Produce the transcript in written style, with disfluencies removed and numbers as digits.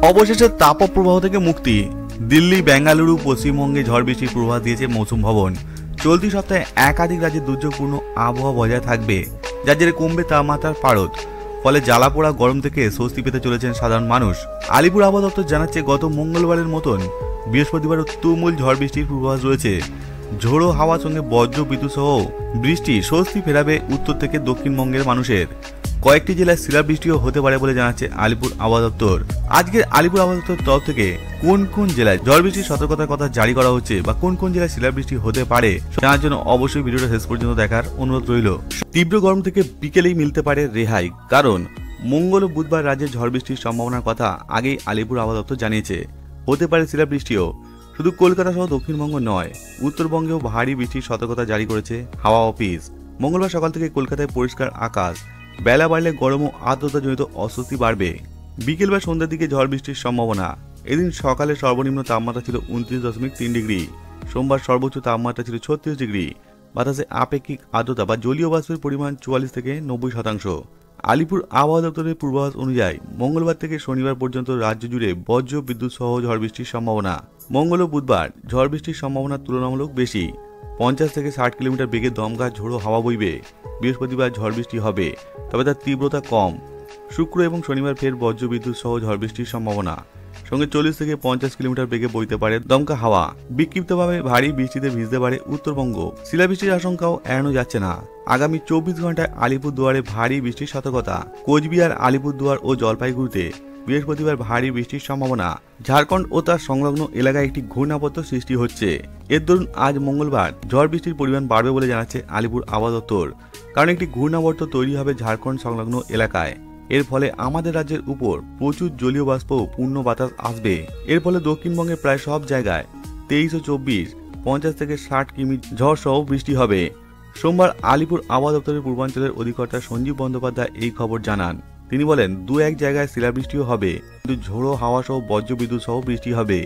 অবশেষে তাপপ্রবাহ থেকে মুক্তি। দিল্লি, বেঙ্গালুরু, পশ্চিমবঙ্গে ঝড় বৃষ্টির পূর্বাভাস দিয়েছে মৌসুম ভবন। চলতি সপ্তাহে একাধিক রাজ্যে দুর্যোগপূর্ণ আবহাওয়া বজায় থাকবে, যার জেরে কমবে তাপমাত্রার পারদ। ফলে জ্বালাপোড়া গরম থেকে স্বস্তি পেতে চলেছেন সাধারণ মানুষ। আলিপুর আবহাওয়া দপ্তর জানাচ্ছে, গত মঙ্গলবারের মতন বৃহস্পতিবারও তুমুল ঝড় বৃষ্টির পূর্বাভাস রয়েছে। ঝোড়ো হাওয়ার সঙ্গে বজ্র বিদ্যুৎ সহ বৃষ্টি স্বস্তি ফেরাবে উত্তর থেকে দক্ষিণবঙ্গের মানুষের। কয়েকটি জেলায় শিলাবৃষ্টিও হতে পারে বলে জানাচ্ছে আলিপুর আবহাওয়া দপ্তর। আজকের আলিপুর আবহাওয়া দপ্তর তরফ থেকে কোন কোন জেলায় ঝড় বৃষ্টির সতর্কতার কথা জারি করা হচ্ছে বা কোন কোন জেলায় শিলাবৃষ্টি হতে পারে জানার জন্য অবশ্যই ভিডিওটা শেষ পর্যন্ত দেখার অনুরোধ রইল। তীব্র গরম থেকে বিকেলেই মিলতে পারে রেহাই, কারণ মঙ্গল ও বুধবার রাজ্যে ঝড় বৃষ্টির সম্ভাবনার কথা আগেই আলিপুর আবহাওয়া দপ্তর জানিয়েছে। হতে পারে শিলাবৃষ্টিও। শুধু কলকাতা সহ দক্ষিণবঙ্গ নয়, উত্তরবঙ্গেও ভারী বৃষ্টির সতর্কতা জারি করেছে হাওয়া অফিস। মঙ্গলবার সকাল থেকে কলকাতায় পরিষ্কার আকাশ, বেলা বাড়লে গরম ও আর্দ্রতাজনিত অস্বস্তি বাড়বে। বিকেল বা সন্ধ্যার দিকে ঝড় বৃষ্টির সম্ভাবনা। এদিন সকালে সর্বনিম্ন তাপমাত্রা ছিল 29.3 ডিগ্রি, সোমবার সর্বোচ্চ তাপমাত্রা ছিল 36 ডিগ্রি। বাতাসে আপেক্ষিক আর্দ্রতা বা জলীয় বাষ্পের পরিমাণ 44 থেকে 90%। আলিপুর আবহাওয়া দপ্তরের পূর্বাভাস অনুযায়ী মঙ্গলবার থেকে শনিবার পর্যন্ত রাজ্য জুড়ে বজ্র বিদ্যুৎ সহ ঝড় বৃষ্টির সম্ভাবনা। মঙ্গল ও বুধবার ঝড় বৃষ্টির সম্ভাবনা তুলনামূলক বেশি। 50 থেকে 60 কিলোমিটার বেগে দমকা ঝোড়ো হাওয়া বইবে। বৃহস্পতিবার ঝড় বৃষ্টি হবে, তবে তার তীব্রতা কম। শুক্র এবং শনিবার ফের বজ্র বিদ্যুৎ সহ ঝড় বৃষ্টির সম্ভাবনা, সঙ্গে 40 থেকে 50 কিলোমিটার বেগে বইতে পারে দমকা হাওয়া। বিক্ষিপ্তভাবে ভারী বৃষ্টিতে ভিজতে পারে উত্তরবঙ্গ। শিলাবৃষ্টির আশঙ্কাও এড়ানো যাচ্ছে না। আগামী 24 ঘন্টায় আলিপুরদুয়ারে ভারী বৃষ্টির সতর্কতা। কোচবিহার, আলিপুরদুয়ার ও জলপাইগুড়িতে বৃহস্পতিবার ভারী বৃষ্টির সম্ভাবনা। ঝাড়খণ্ড ও তার সংলগ্ন এলাকায় একটি ঘূর্ণাবর্ত সৃষ্টি হচ্ছে। এর দরুন আজ মঙ্গলবার ঝড় বৃষ্টির পরিমাণ বাড়বে বলে জানাচ্ছে আলিপুর আবহাওয়া দপ্তর, কারণ একটি ঘূর্ণাবর্ত তৈরি হবে ঝাড়খণ্ড সংলগ্ন এলাকায়। এর ফলে আমাদের রাজ্যের উপর প্রচুর জলীয় বাষ্প ও পূর্ণ বাতাস আসবে। এর ফলে দক্ষিণবঙ্গের প্রায় সব জায়গায় 23 ও 24, 50 থেকে 60 কিমি ঝড় সহ বৃষ্টি হবে। সোমবার আলিপুর আবহাওয়া দপ্তরের পূর্বাঞ্চলের অধিকর্তা সঞ্জীব বন্দ্যোপাধ্যায় এই খবর জানান। তিনি বলেন, 2-1 জায়গায় শিলাবৃষ্টিও হবে, কিন্তু ঝোড়ো হাওয়া সহ বজ্র বিদ্যুৎ সহ বৃষ্টি হবে।